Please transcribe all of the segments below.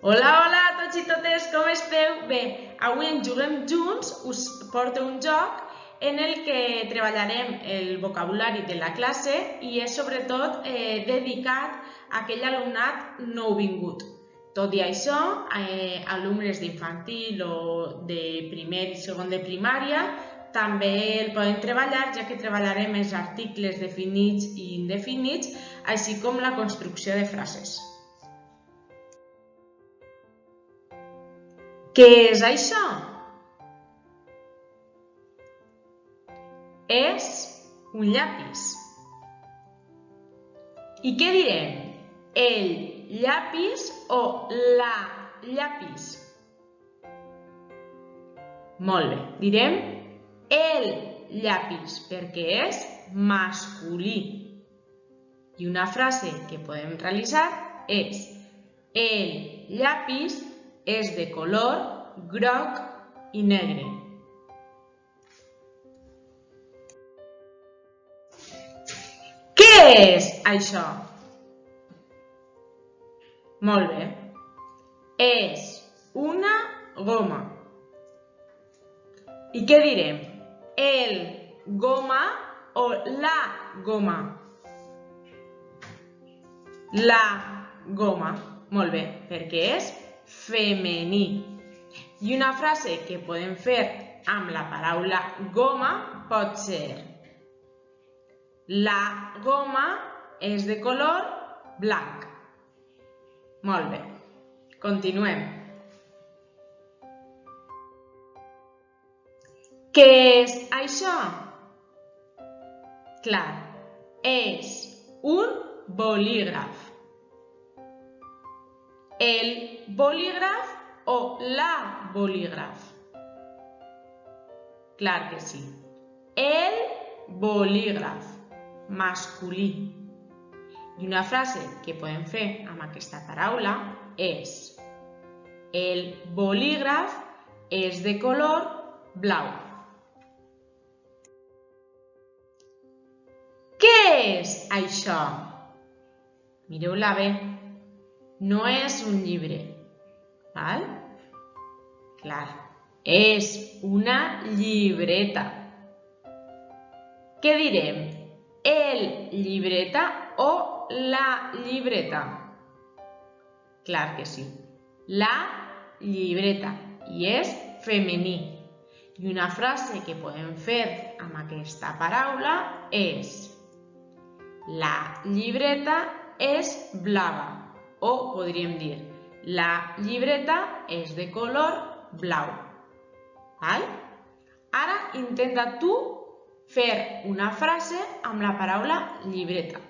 Hola, hola a tots i totes, com esteu? Bé, avui en Juguem Junts us porto un joc en el que treballarem el vocabulari de la classe i és sobretot dedicat a aquell alumnat nouvingut. Tot i això, alumnes d'infantil o de primer i segon de primària també el poden treballar, ja que treballarem els articles definits i indefinits, així com la construcció de frases. Què és això? És un llapis. I què direm? El llapis o la llapis? Molt bé, direm el llapis perquè és masculí. I una frase que podem realitzar és: el llapis és de color groc i negre. Què és això? Molt bé. És una goma. I què direm? El goma o la goma? La goma. Molt bé, perquè és femení. I una frase que podem fer amb la paraula goma pot ser: la goma és de color blanc. Molt bé, continuem. Què és això? Clar, és un bolígraf. El bolígraf o la bolígraf? Clar que sí. El bolígraf, masculí. I una frase que podem fer amb aquesta paraula és: el bolígraf és de color blau. Què és això? Mireu-la bé. No és un llibre, val? Clar, és una llibreta. Què direm? El llibreta o la llibreta? Clar que sí. La llibreta. I és femení. I una frase que podem fer amb aquesta paraula és: la llibreta és blava. O podríem dir: la llibreta és de color blau. Val? Ara intenta tu fer una frase amb la paraula llibreta.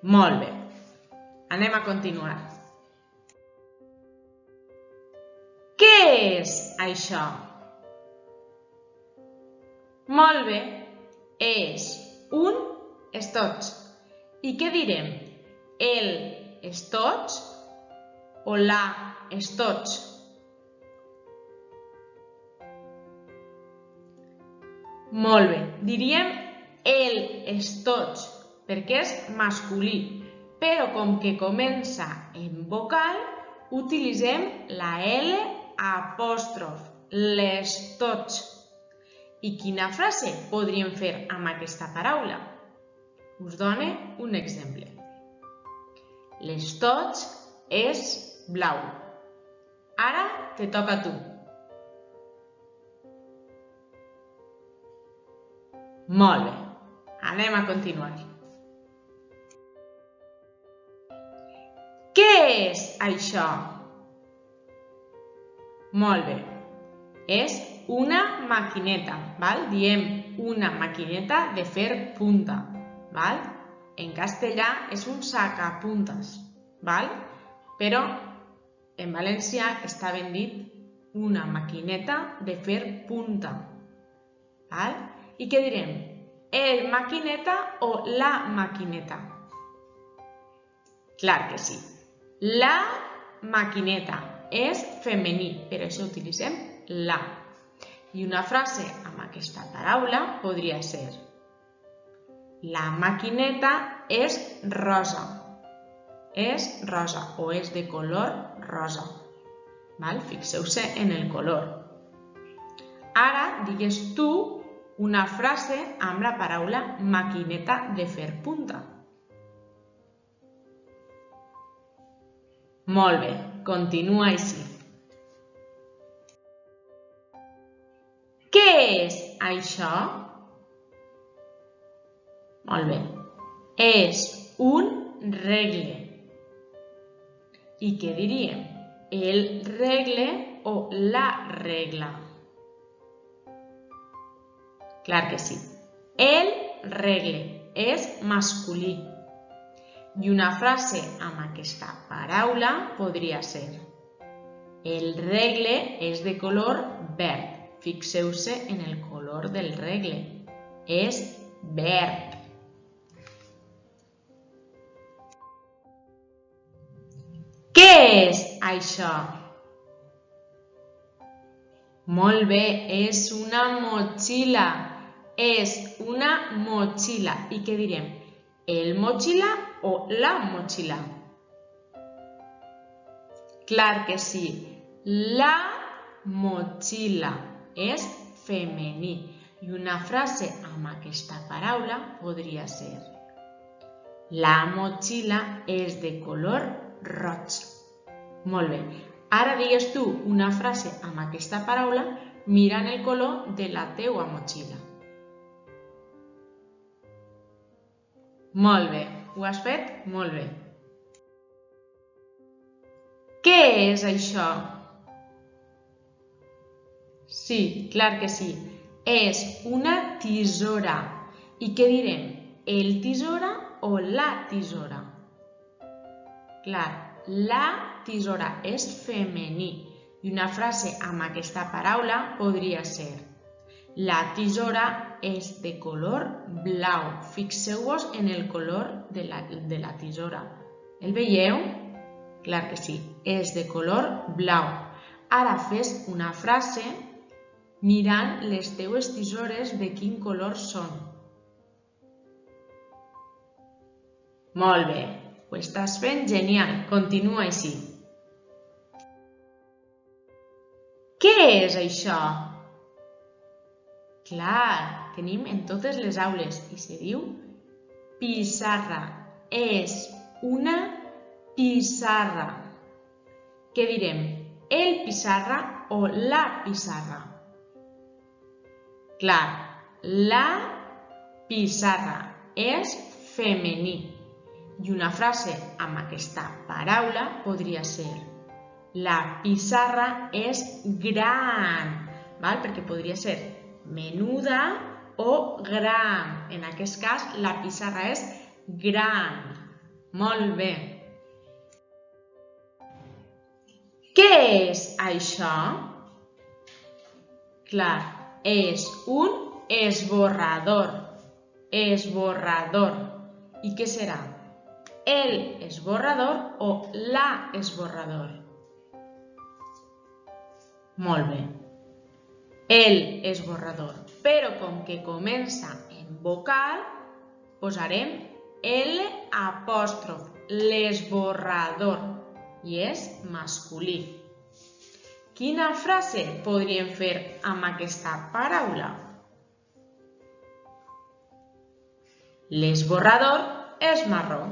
Molt bé. Anem a continuar. Què és això? Molt bé. És un estoig. I què direm? El estoig o la estoig? Molt bé, diríem el estoig, perquè és masculí, però com que comença en vocal, utilitzem la L apòstrof, l'estoig. I quina frase podríem fer amb aquesta paraula? Us dono un exemple. L'estoig és blau. Ara te toca a tu. Molt bé. Anem a continuar. Què és això? Molt bé. És una maquineta, val? Diem una maquineta de fer punta. Val? En castellà és un sacapuntes, val? Però en valencià està ben dit una maquineta de fer punta. Val? I què direm? El maquineta o la maquineta? Clar que sí. La maquineta és femení, per això utilitzem la. I una frase amb aquesta paraula podria ser: la maquineta és rosa. és rosa o és de color rosa. Fixeu-se en el color. Ara digues tu una frase amb la paraula maquineta de fer punta. Molt bé, continua així. Què és això? Molt bé. És un regle. I què diríem? El regle o la regla? Clar que sí. El regle és masculí. I una frase amb aquesta paraula podria ser: el regle és de color verd. Fixeu-se en el color del regle. És verd. Què és això? Molt bé, és una motxilla. És una motxilla. I què direm? El motxilla o la motxilla? Clar que sí. La motxilla és femení. I una frase amb aquesta paraula podria ser: la motxilla és de color roig. Molt bé. Ara digues tu una frase amb aquesta paraula mirant el color de la teua motxilla. Molt bé. Ho has fet molt bé. Què és això? Sí, clar que sí. És una tisora. I què direm? El tisora o la tisora? Clar, la tisora és femení. I una frase amb aquesta paraula podria ser: la tisora és de color blau. Fixeu-vos en el color de la tisora. El veieu? Clar que sí, és de color blau. Ara fes una frase mirant les teues tisores de quin color són. Molt bé, ho estàs fent genial. Continua així. Què és això? Clar, tenim en totes les aules i se diu pissarra. És una pissarra. Què direm? El pissarra o la pissarra? Clar, la pissarra és femení. I una frase amb aquesta paraula podria ser: la pissarra és gran. Perquè podria ser menuda o gran. En aquest cas, la pissarra és gran. Molt bé. Què és això? Clar, és un esborrador. Esborrador. I què serà? El esborrador o la esborrador? Molt bé. El esborrador. Però com que comença en vocal, posarem L apòstrof. L'esborrador. I és masculí. Quina frase podríem fer amb aquesta paraula? L'esborrador és marró.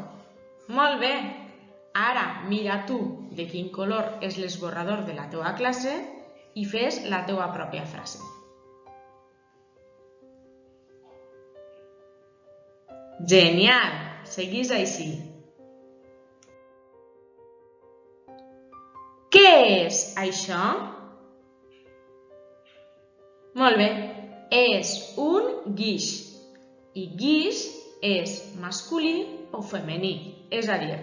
Molt bé. Ara mira tu de quin color és l'esborrador de la teua classe i fes la teua pròpia frase. Genial! Seguís així. Què és això? Molt bé, és un guix. I guix és masculí o femení. És a dir,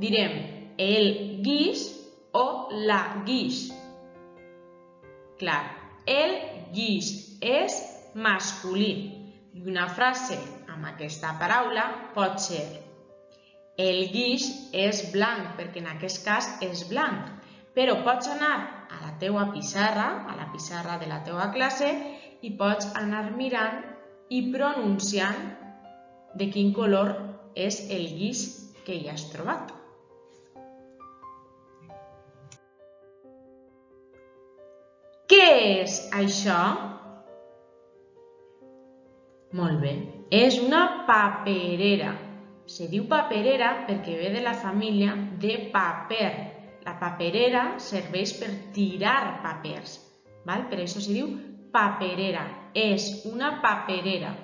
direm el guix o la guix. Clar, el guix és masculí. I una frase amb aquesta paraula pot ser: el guix és blanc, perquè en aquest cas és blanc. Però pots anar a la teua pissarra, a la pissarra de la teua classe, i pots anar mirant i pronunciant de quin color és el guix que hi has trobat. és això? Molt bé, és una paperera. Se diu paperera perquè ve de la família de paper. La paperera serveix per tirar papers, val? Per això se diu paperera. És una paperera.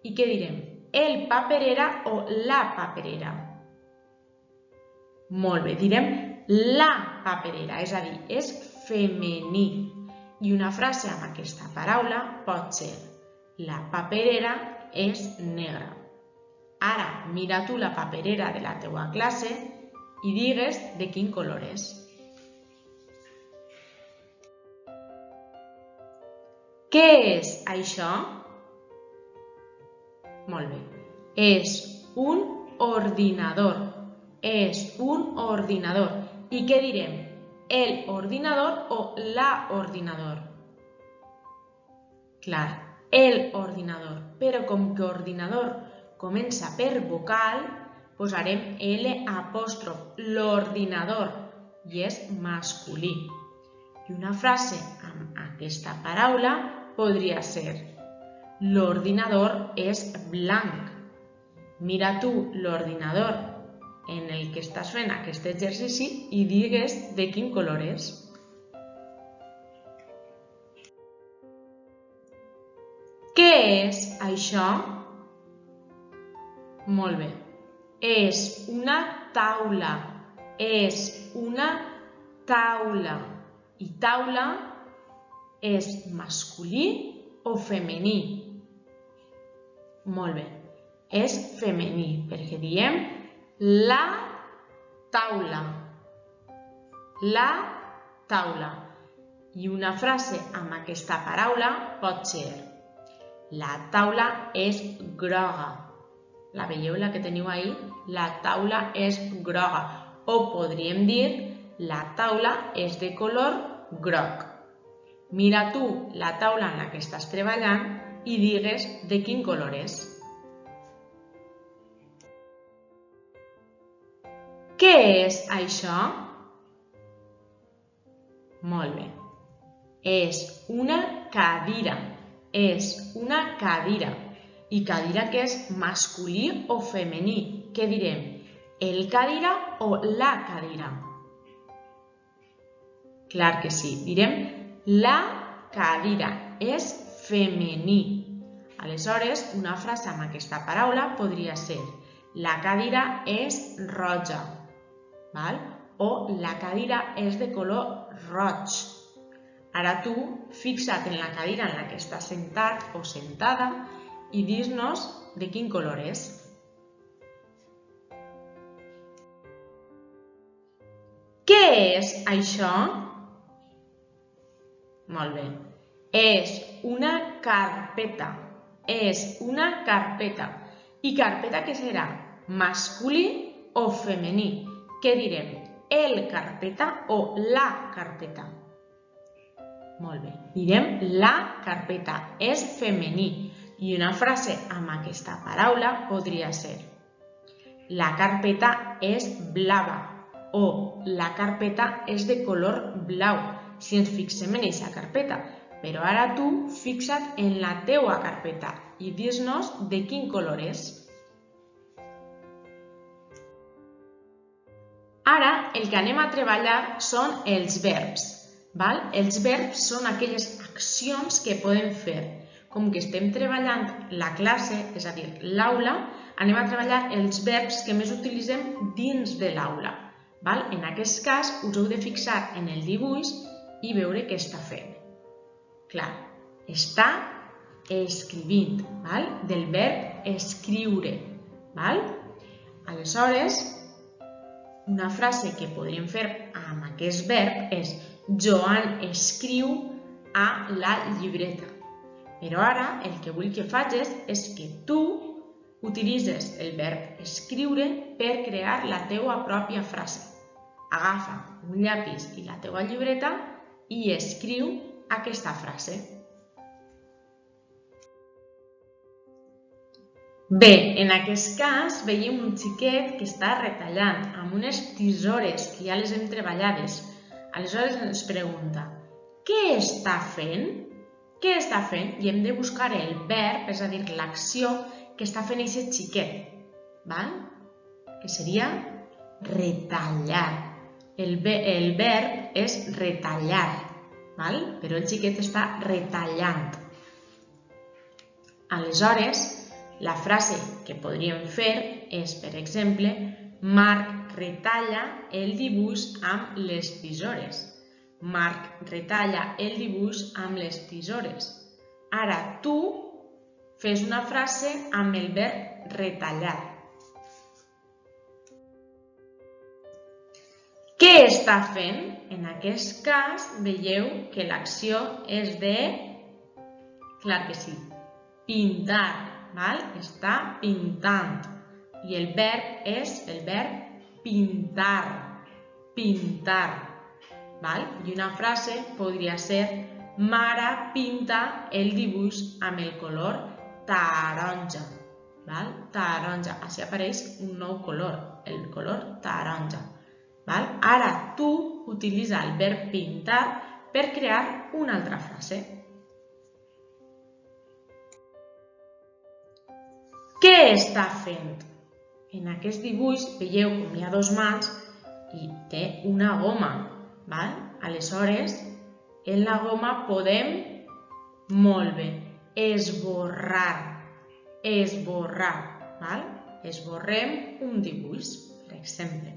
I què direm? El paperera o la paperera? Molt bé, direm la paperera, és a dir, és femení. I una frase amb aquesta paraula pot ser: la paperera és negra. Ara mira tu la paperera de la teua classe i digues de quin color és. Què és això? Molt bé. És un ordinador. És un ordinador. I què direm? El ordinador o la ordinador? Clar, el ordinador. Però com que ordinador comença per vocal, posarem L apòstrof, l'ordinador, i és masculí. I una frase amb aquesta paraula podria ser: l'ordinador és blanc. Mira tu l'ordinador en el que estàs fent aquest exercici i digues de quin color és. Què és això? Molt bé. És una taula. És una taula. I taula és masculí o femení? Molt bé. És femení, perquè diem la taula. La taula. I una frase amb aquesta paraula pot ser: la taula és groga. La veieu, la que teniu ahí? La taula és groga. O podríem dir: la taula és de color groc. Mira tu la taula en la que estàs treballant i digues de quin color és. Què és això? Molt bé. És una cadira. És una cadira. I cadira que és masculí o femení? Què direm? El cadira o la cadira? Clar que sí, direm la cadira, és femení. Aleshores, una frase amb aquesta paraula podria ser: la cadira és roja, val? O la cadira és de color roig. Ara tu fixa't en la cadira en la que estàs sentat o sentada i dis-nos de quin color és. Què és això? Molt bé. És una carpeta. És una carpeta. I carpeta què serà? Masculí o femení? Què direm? El carpeta o la carpeta? Molt bé. Direm la carpeta. És femení. I una frase amb aquesta paraula podria ser: la carpeta és blava. O la carpeta és de color blau, si ens fixem en aquesta carpeta. Però ara tu fixa't en la teua carpeta i dis-nos de quin color és. Ara el que anem a treballar són els verbs. Els verbs són aquelles accions que podem fer. Com que estem treballant la classe, és a dir, l'aula, anem a treballar els verbs que més utilitzem dins de l'aula. En aquest cas, us heu de fixar en el dibuix i veure què està fent. Clar, està escrivint, del verb escriure. Aleshores, una frase que podríem fer amb aquest verb és: Joan escriu a la llibreta. Però ara el que vull que facis és que tu utilitzes el verb escriure per crear la teua pròpia frase. Agafa un llapis i la teua llibreta i escriu aquesta frase. Bé, en aquest cas veiem un xiquet que està retallant amb unes tisores que ja les hem treballades. Aleshores ens pregunta: què està fent? Què està fent? I hem de buscar el verb, és a dir, l'acció que està fent aquest xiquet, val? Que seria retallar. El verb és retallar, val? Però el xiquet està retallant. Aleshores, la frase que podríem fer és, per exemple, Marc retalla el dibuix amb les tisores. Marc retalla el dibuix amb les tisores. Ara tu fes una frase amb el verb retallar. Què està fent? En aquest cas, veieu que l'acció és de, clar que sí, pintar, val? Està pintant. I el verb és el verb pintar, pintar. Val? I una frase podria ser Mara pinta el dibuix amb el color taronja. Val? Taronja. Així apareix un nou color, el color taronja. Val? Ara tu utilitza el verb pintar per crear una altra frase. Què està fent? En aquest dibuix veieu com hi ha dues mans i té una goma. Val? Aleshores, en la goma podem, molt bé, esborrar, esborrar, val? Esborrem un dibuix, per exemple.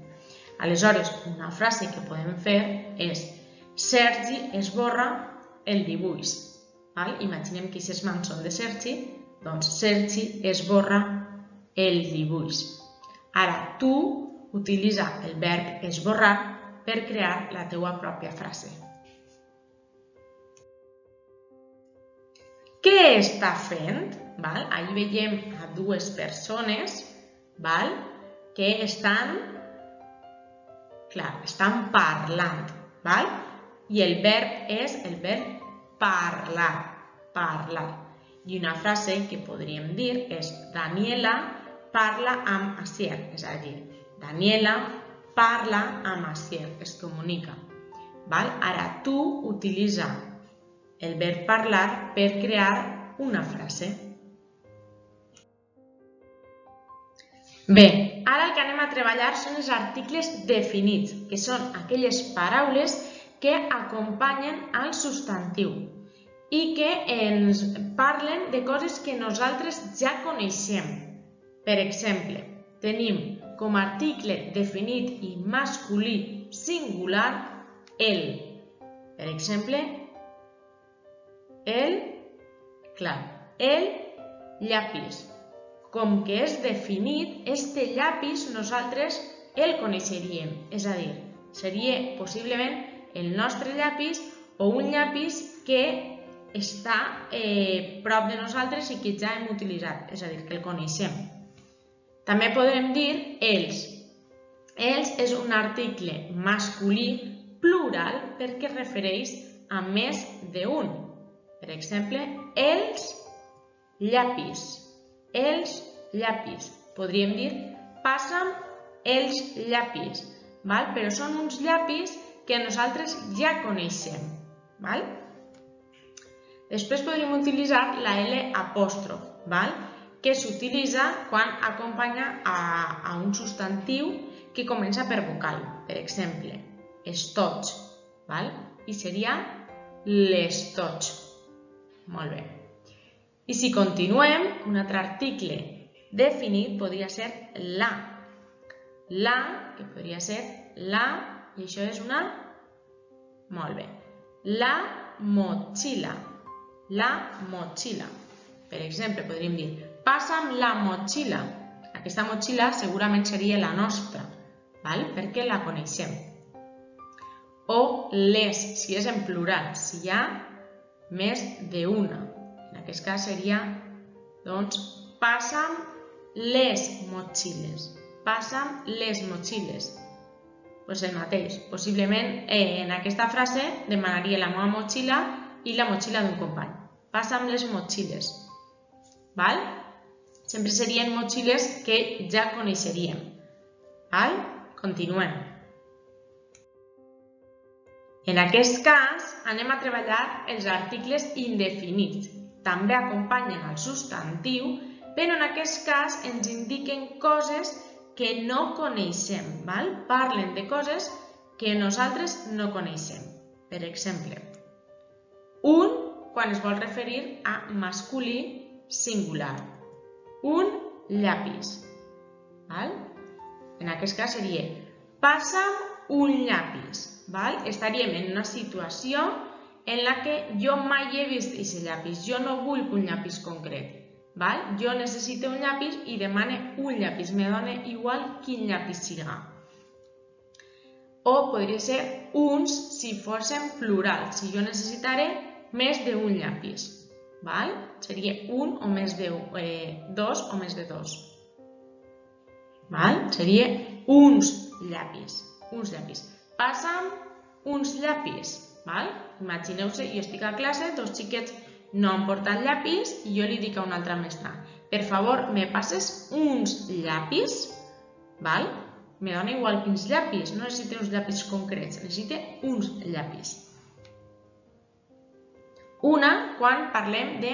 Aleshores, una frase que podem fer és Sergi esborra el dibuix. Val? Imaginem que aquestes mans són de Sergi, doncs Sergi esborra el dibuix. Ara tu utilitza el verb esborrar per crear la teua pròpia frase. Què està fent? Val? Ahí veiem a dues persones, val? Que estan parlant. Val? I el verb és el verb parlar, parlar. I una frase que podríem dir és Daniela parla amb Asier, és a dir, Daniela parla amb Asier, es comunica. Val? Ara tu utilitza el verb parlar per crear una frase. Bé, ara el que anem a treballar són els articles definits, que són aquelles paraules que acompanyen al substantiu i que ens parlen de coses que nosaltres ja coneixem. Per exemple, tenim com a article definit i masculí singular el. Per exemple, el llapis. Com que és definit, este llapis nosaltres el coneixeríem. És a dir, seria possiblement el nostre llapis o un llapis que està prop de nosaltres i que ja hem utilitzat, és a dir, que el coneixem. També podem dir els. Els és un article masculí plural perquè es refereix a més d'un. Per exemple, els llapis. Els llapis. Podríem dir passa'm els llapis. Val? Però són uns llapis que nosaltres ja coneixem. Val? Després podríem utilitzar la L apòstrof. Val? Que s'utilitza quan acompanya a un substantiu que comença per vocal. Per exemple, estoig, val? I seria l'estoig. Molt bé. I si continuem, un altre article definit podria ser la. La, que podria ser la, i això és una... Molt bé. La motxilla. La motxilla. Per exemple, podríem dir passa'm la motxilla. Aquesta motxilla segurament seria la nostra, val? Perquè la coneixem. O les, si és en plural, si hi ha més d'una. En aquest cas seria, doncs, passa'm les motxilles. Passa'm les motxilles. Doncs el mateix. Possiblement en aquesta frase demanaria la meva motxilla i la motxilla d'un company. Passa'm les motxilles. Val? Sempre serien motxilles que ja coneixeríem. Val? Continuem. En aquest cas, anem a treballar els articles indefinits. També acompanyen el substantiu, però en aquest cas ens indiquen coses que no coneixem. Parlen de coses que nosaltres no coneixem. Per exemple, un quan es vol referir a masculí singular. Un llapis. En aquest cas seria passa'm un llapis. Estaríem en una situació en la que jo mai he vist aquest llapis. Jo no vull un llapis concret. Jo necessito un llapis i demane un llapis. Me dona igual quin llapis siga. O podria ser uns si fossin plural. Si jo necessitaré més d'un llapis. Seria un o més de dos o més de dos. Seria uns llapis. Passa'm uns llapis. Imagineu-se, jo estic a classe, dos xiquets no han portat llapis i jo li dic a una altra mestra: per favor, me passes uns llapis? Me dona igual quins llapis, no necessito uns llapis concrets, necessito uns llapis. Una quan parlem de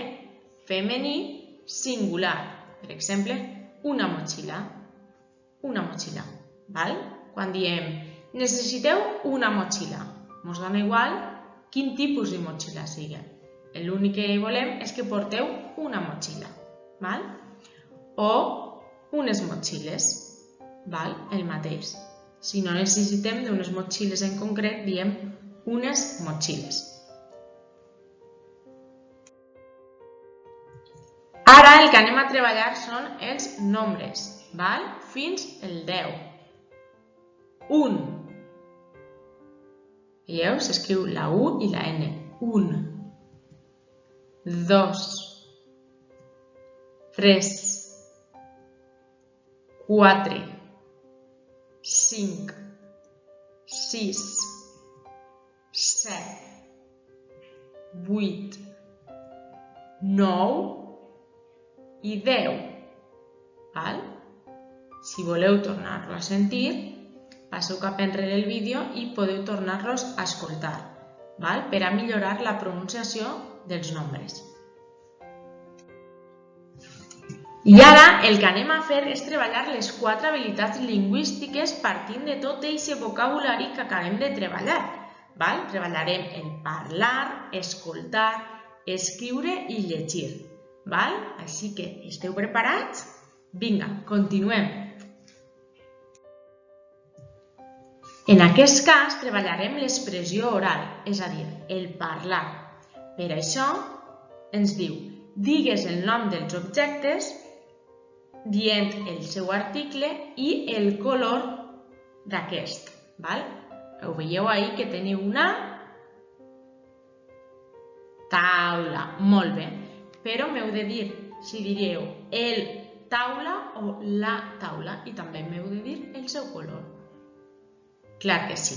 femení singular. Per exemple, una motxilla. Quan diem necessiteu una motxilla, ens dona igual quin tipus de motxilla sigui. L'únic que volem és que porteu una motxilla. O unes motxilles. El mateix. Si no necessitem d'unes motxilles en concret, diem unes motxilles. Ara el que anem a treballar són els nombres, fins al 10. Un. Veieu? S'escriu la U i la N. Un. 2. 3. 4. 5. 6. 7. 8. 9. I 10. Si voleu tornar-lo a sentir, passeu cap enrere el vídeo i podeu tornar-los a escoltar per a millorar la pronunciació dels nombres. I ara el que anem a fer és treballar les 4 habilitats lingüístiques partint de tot aquest vocabulari que acabem de treballar. Treballarem el parlar, escoltar, escriure i llegir. Així que, esteu preparats? Vinga, continuem. En aquest cas, treballarem l'expressió oral, és a dir, el parlar. Per això, ens diu, digues el nom dels objectes dient el seu article i el color d'aquest. Ho veieu ahí que teniu una taula. Molt bé. Però m'heu de dir si diríeu el taula o la taula i també m'heu de dir el seu color. Clar que sí.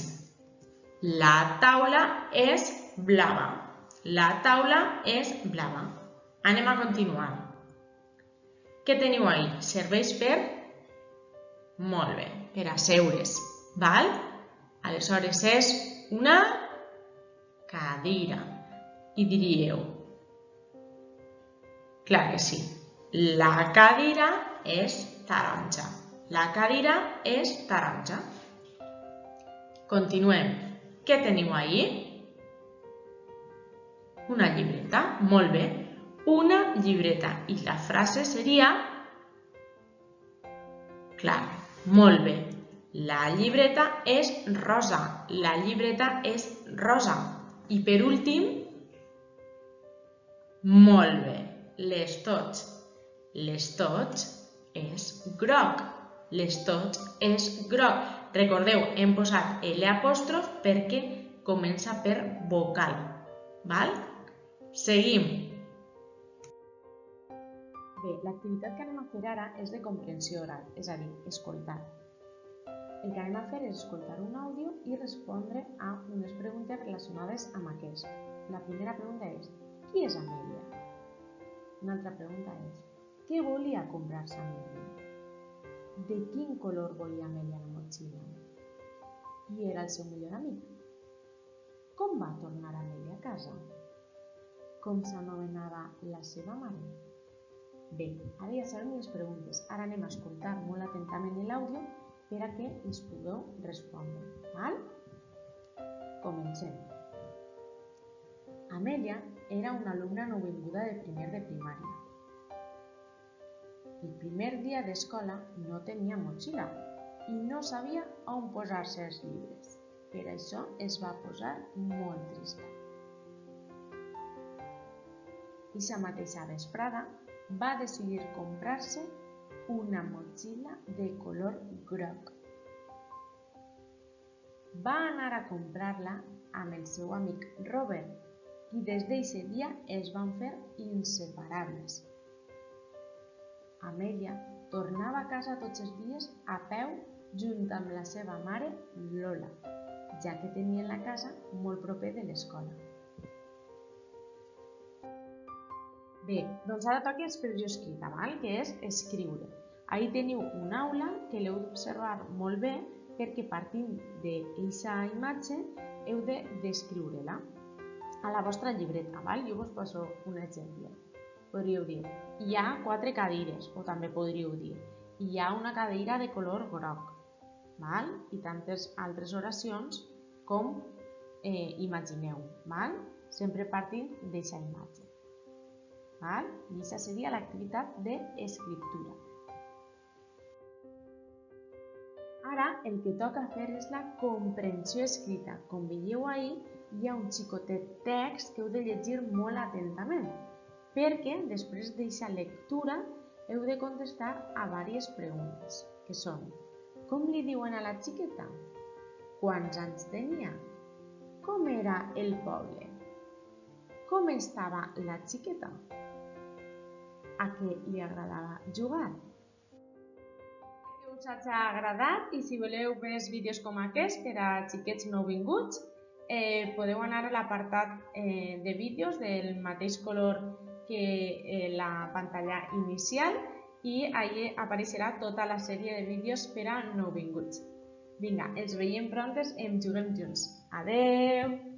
La taula és blava. La taula és blava. Anem a continuar. Què teniu ahí? Serveix per? Molt bé, per asseure's. Aleshores és una cadira. I diríeu, clar que sí, la cadira és taronja. La cadira és taronja. Continuem. Què teniu ahí? Una llibreta. Molt bé. Una llibreta. I la frase seria... Clar, molt bé. La llibreta és rosa. La llibreta és rosa. I per últim... Molt bé. L'estoig. L'estoig és groc. L'estoig és groc. Recordeu, hem posat l'apòstrof perquè comença per vocal. Seguim. Bé, l'activitat que anem a fer ara és de comprensió oral, és a dir, escoltar. El que anem a fer és escoltar un àudio i respondre a unes preguntes relacionades amb aquest. La primera pregunta és, qui és Amèlia? Una altra pregunta és, què volia comprar-se Amèlia? De quin color volia Amèlia la motxilla? Qui era el seu millor amic? Com va tornar Amèlia a casa? Com s'anomenava la seva mare? Bé, ara ja sabem les preguntes. Ara anem a escoltar molt atentament l'àudio per a que ens pugueu respondre. Val? Comencem. Amèlia era una alumna nouvinguda de primer de primària. El primer dia d'escola no tenia motxilla i no sabia on posar-se els llibres. Per això es va posar molt trista. Eixa mateixa vesprada va decidir comprar-se una motxilla de color groc. Va anar a comprar-la amb el seu amic Robert i des d'eixe dia es van fer inseparables. Amèlia tornava a casa tots els dies a peu junt amb la seva mare Lola, ja que tenien la casa molt proper de l'escola. Bé, doncs ara toca expressió escrita, que és escriure. Ahí teniu una aula que l'heu d'observar molt bé perquè partint d'aquesta imatge heu de descriure-la a la vostra llibreta. Jo us poso un exemple. Podríeu dir, hi ha 4 cadires, o també podríeu dir, hi ha una cadira de color groc, i tantes altres oracions com imagineu, sempre partint d'aquesta imatge. I aquesta seria l'activitat d'escriptura. Ara el que toca fer és la comprensió escrita. Com veieu ahir, hi ha un xicotet text que heu de llegir molt atentament, perquè després d'aquesta lectura heu de contestar a diverses preguntes, que són: com li diuen a la xiqueta? Quants anys tenia? Com era el poble? Com estava la xiqueta? A què li agradava jugar? Espero que us hagi agradat i si voleu més vídeos com aquest per a xiquets nouvinguts, podeu anar a l'apartat de vídeos del mateix color que la pantalla inicial i allà apareixerà tota la sèrie de vídeos per a nouvinguts. Vinga, ens veiem prontes en Juguem Junts. Adeu!